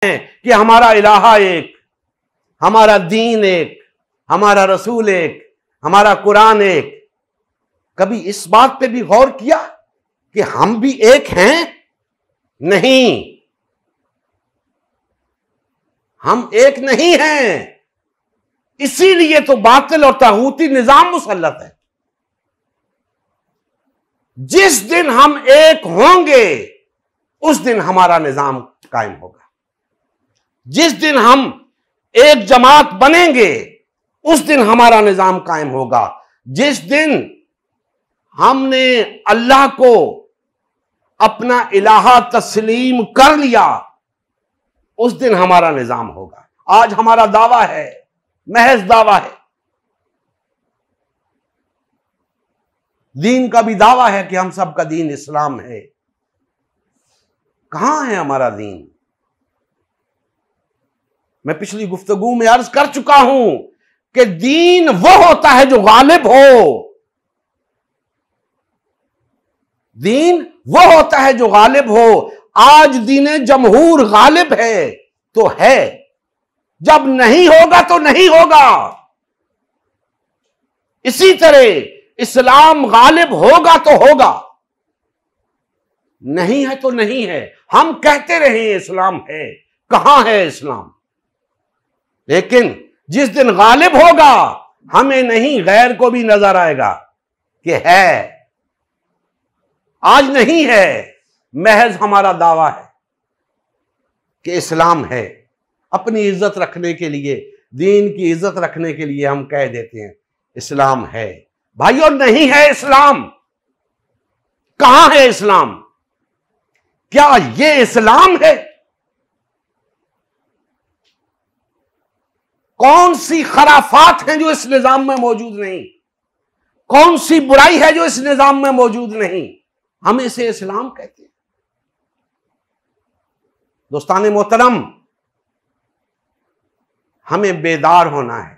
कि हमारा इलाहा एक, हमारा दीन एक, हमारा रसूल एक, हमारा कुरान एक। कभी इस बात पे भी गौर किया कि हम भी एक हैं? नहीं, हम एक नहीं हैं। इसीलिए तो बातिल और तागूती निजाम मुसल्लत है। जिस दिन हम एक होंगे उस दिन हमारा निजाम कायम होगा। जिस दिन हम एक जमात बनेंगे उस दिन हमारा निजाम कायम होगा। जिस दिन हमने अल्लाह को अपना इलाहा तस्लीम कर लिया उस दिन हमारा निजाम होगा। आज हमारा दावा है, महज दावा है, दीन का भी दावा है कि हम सब का दीन इस्लाम है। कहां है हमारा दीन? मैं पिछली गुफ्तगू में अर्ज कर चुका हूं कि दीन वो होता है जो गालिब हो। दीन वो होता है जो गालिब हो। आज दीन जमहूर गालिब है तो है, जब नहीं होगा तो नहीं होगा। इसी तरह इस्लाम गालिब होगा तो होगा, नहीं है तो नहीं है। हम कहते रहे इस्लाम है, कहां है इस्लाम? लेकिन जिस दिन गालिब होगा हमें नहीं गैर को भी नजर आएगा कि है। आज नहीं है, महज हमारा दावा है कि इस्लाम है। अपनी इज्जत रखने के लिए, दीन की इज्जत रखने के लिए हम कह देते हैं इस्लाम है। भाइयों, नहीं है इस्लाम। कहां है इस्लाम? क्या ये इस्लाम है? कौन सी खराफात हैं जो इस निजाम में मौजूद नहीं? कौन सी बुराई है जो इस निजाम में मौजूद नहीं? हम इसे इस्लाम कहते हैं। दोस्ताने मोहतरम, हमें बेदार होना है,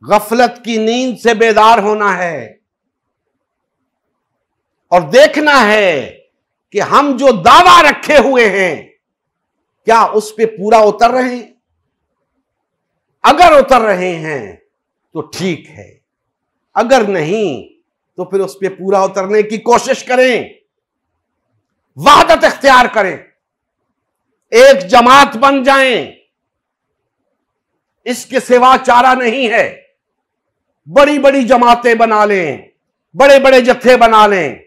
गफलत की नींद से बेदार होना है और देखना है कि हम जो दावा रखे हुए हैं क्या उस पे पूरा उतर रहे हैं। अगर उतर रहे हैं तो ठीक है, अगर नहीं तो फिर उस पे पूरा उतरने की कोशिश करें, वहदत इख्तियार करें, एक जमात बन जाएं। इसके सिवा चारा नहीं है। बड़ी बड़ी जमातें बना लें, बड़े बड़े जत्थे बना लें।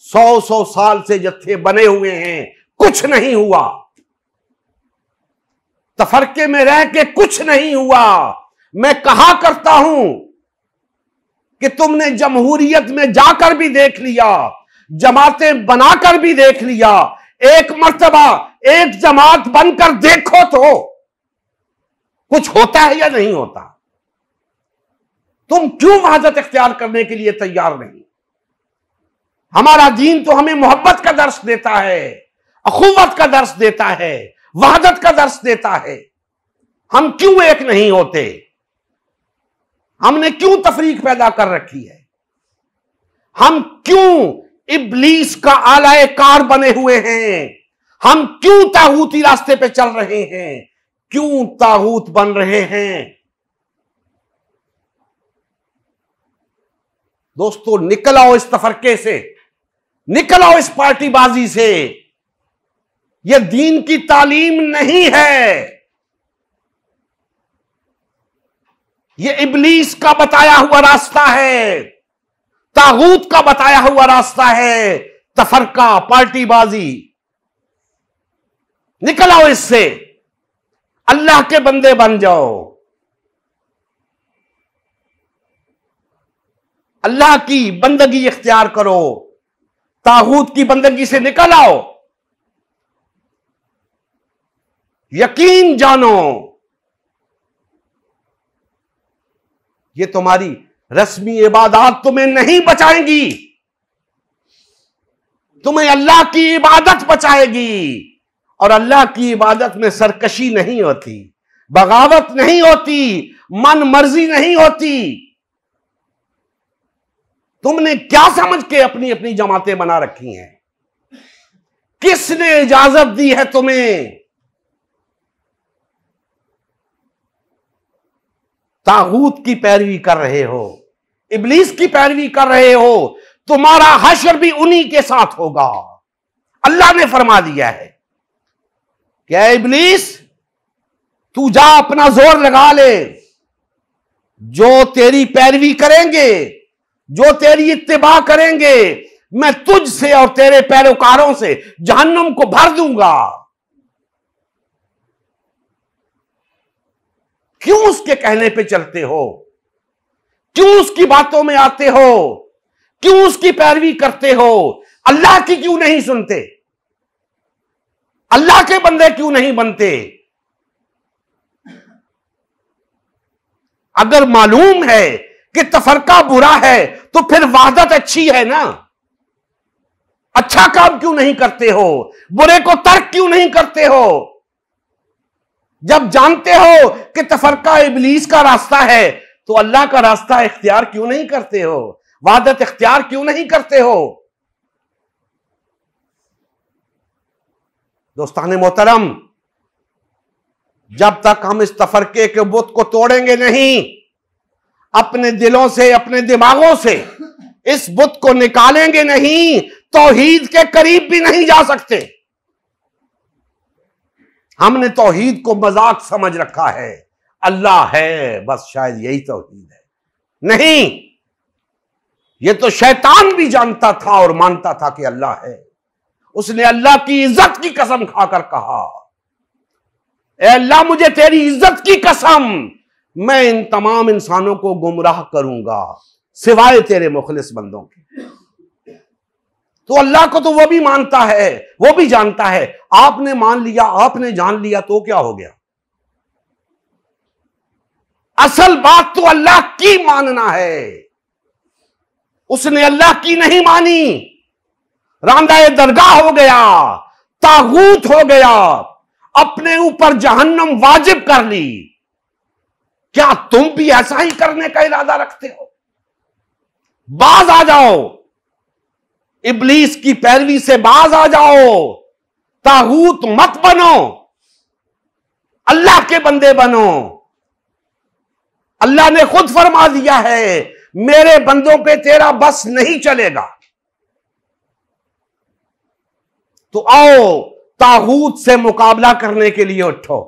100 साल से जत्थे बने हुए हैं, कुछ नहीं हुआ। तफरके में रह के कुछ नहीं हुआ। मैं कहा करता हूं कि तुमने जमहूरियत में जाकर भी देख लिया, जमातें बनाकर भी देख लिया, एक मर्तबा एक जमात बनकर देखो तो कुछ होता है या नहीं होता? तुम क्यों वहदत इख्तियार करने के लिए तैयार नहीं? हमारा दीन तो हमें मोहब्बत का दर्स देता है, अखुवत का दर्स देता है, वहदत का दर्स देता है। हम क्यों एक नहीं होते? हमने क्यों तफरीक पैदा कर रखी है? हम क्यों इब्लीस का आलाए कार बने हुए हैं? हम क्यों तागूती रास्ते पे चल रहे हैं? क्यों तागूत बन रहे हैं? दोस्तों, निकल आओ इस तफरके से, निकल आओ इस पार्टीबाजी से। यह दीन की तालीम नहीं है, यह इब्लीस का बताया हुआ रास्ता है, तागूत का बताया हुआ रास्ता है। तफरका, पार्टीबाजी, निकल आओ इससे। अल्लाह के बंदे बन जाओ, अल्लाह की बंदगी इख्तियार करो, तागूत की बंदगी से निकल आओ। यकीन जानो, ये तुम्हारी रस्मी इबादत तुम्हें नहीं बचाएंगी, तुम्हें अल्लाह की इबादत बचाएगी। और अल्लाह की इबादत में सरकशी नहीं होती, बगावत नहीं होती, मन मर्जी नहीं होती। तुमने क्या समझ के अपनी अपनी जमातें बना रखी हैं? किसने इजाजत दी है तुम्हें तागूत की पैरवी कर रहे हो, इब्लीस की पैरवी कर रहे हो, तुम्हारा हश्र भी उन्हीं के साथ होगा। अल्लाह ने फरमा दिया है क्या इब्लीस तू जा अपना जोर लगा ले, जो तेरी पैरवी करेंगे, जो तेरी इत्तिबा करेंगे, मैं तुझ से और तेरे पैरोकारों से जहन्नम को भर दूंगा। क्यों उसके कहने पे चलते हो? क्यों उसकी बातों में आते हो? क्यों उसकी पैरवी करते हो? अल्लाह की क्यों नहीं सुनते? अल्लाह के बंदे क्यों नहीं बनते? अगर मालूम है कि तफरका बुरा है तो फिर वहदत अच्छी है ना। अच्छा काम क्यों नहीं करते हो? बुरे को तर्क क्यों नहीं करते हो? जब जानते हो कि तफरका इब्लीस का रास्ता है तो अल्लाह का रास्ता इख्तियार क्यों नहीं करते हो? वहदत इख्तियार क्यों नहीं करते हो? दोस्ताने मोहतरम, जब तक हम इस तफरके के बुत को तोड़ेंगे नहीं, अपने दिलों से, अपने दिमागों से इस बुत को निकालेंगे नहीं, तौहीद के करीब भी नहीं जा सकते। हमने तौहीद को मजाक समझ रखा है, अल्लाह है बस, शायद यही तौहीद है। नहीं, यह तो शैतान भी जानता था और मानता था कि अल्लाह है। उसने अल्लाह की इज्जत की कसम खाकर कहा, ए अल्लाह मुझे तेरी इज्जत की कसम, मैं इन तमाम इंसानों को गुमराह करूंगा सिवाय तेरे मुखलिस बंदों के। तो अल्लाह को तो वो भी मानता है, वो भी जानता है। आपने मान लिया, आपने जान लिया तो क्या हो गया? असल बात तो अल्लाह की मानना है। उसने अल्लाह की नहीं मानी, रांदा दरगाह हो गया, तागूत हो गया, अपने ऊपर जहन्नम वाजिब कर ली। क्या तुम भी ऐसा ही करने का इरादा रखते हो? बाज आ जाओ, इब्लीस की पैरवी से बाज आ जाओ, तागूत मत बनो, अल्लाह के बंदे बनो। अल्लाह ने खुद फरमा दिया है, मेरे बंदों पे तेरा बस नहीं चलेगा। तो आओ तागूत से मुकाबला करने के लिए उठो।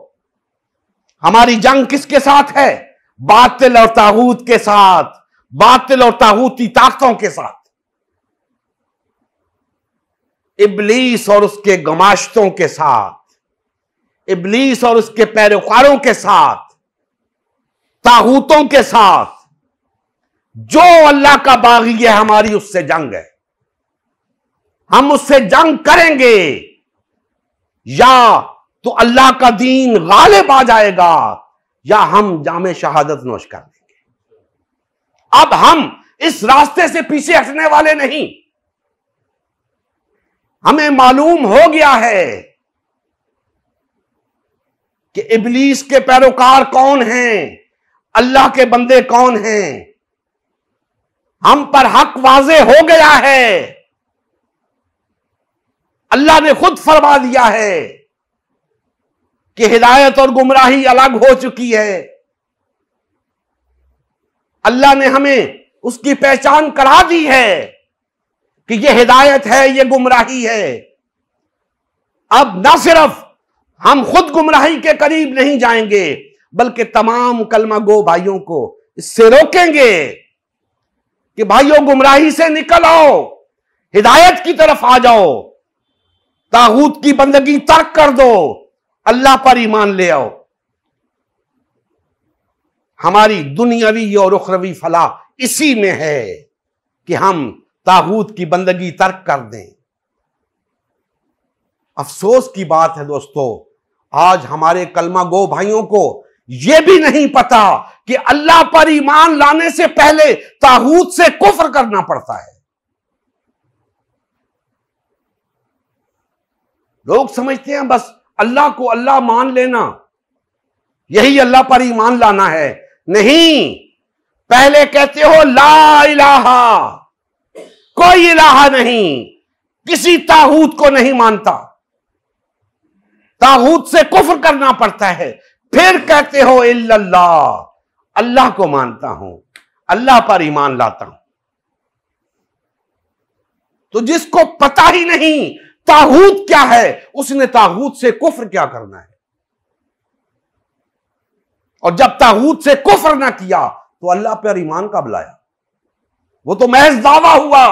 हमारी जंग किसके साथ है? बातिल और तागूत के साथ, बातिल और तागूती ताकतों के साथ, इब्लीस और उसके गमाश्तों के साथ, इब्लीस और उसके पैरोकारों के साथ, तागूतों के साथ। जो अल्लाह का बागी है, हमारी उससे जंग है। हम उससे जंग करेंगे, या तो अल्लाह का दीन गालिब आ जाएगा, या हम जामे शहादत नोश कर देंगे। अब हम इस रास्ते से पीछे हटने वाले नहीं। हमें मालूम हो गया है कि इब्लीस के पैरोकार कौन हैं, अल्लाह के बंदे कौन हैं। हम पर हक वाज़े हो गया है। अल्लाह ने खुद फरमा दिया है कि हिदायत और गुमराही अलग हो चुकी है। अल्लाह ने हमें उसकी पहचान करा दी है कि यह हिदायत है, यह गुमराही है। अब न सिर्फ हम खुद गुमराही के करीब नहीं जाएंगे, बल्कि तमाम कलमा गो भाइयों को इससे रोकेंगे कि भाइयों गुमराही से निकल आओ, हिदायत की तरफ आ जाओ, तागूत की बंदगी तर्क कर दो, अल्लाह पर ईमान ले आओ। हमारी दुनियावी और उखरवी फलाह इसी में है कि हम तागूत की बंदगी तर्क कर दें। अफसोस की बात है दोस्तों, आज हमारे कलमा गो भाइयों को यह भी नहीं पता कि अल्लाह पर ईमान लाने से पहले तागूत से कुफ्र करना पड़ता है। लोग समझते हैं बस अल्लाह को अल्लाह मान लेना, यही अल्लाह पर ईमान लाना है। नहीं, पहले कहते हो ला इलाहा, कोई इलाहा नहीं, किसी तागूत को नहीं मानता, तागूत से कुफ्र करना पड़ता है। फिर कहते हो इल्लल्लाह, अल्लाह को मानता हूं, अल्लाह पर ईमान लाता हूं। तो जिसको पता ही नहीं तागूत क्या है, उसने तागूत से कुफ्र क्या करना है। और जब तागूत से कुफ्र ना किया तो अल्लाह पर ईमान कब लाया? वो तो महज दावा हुआ।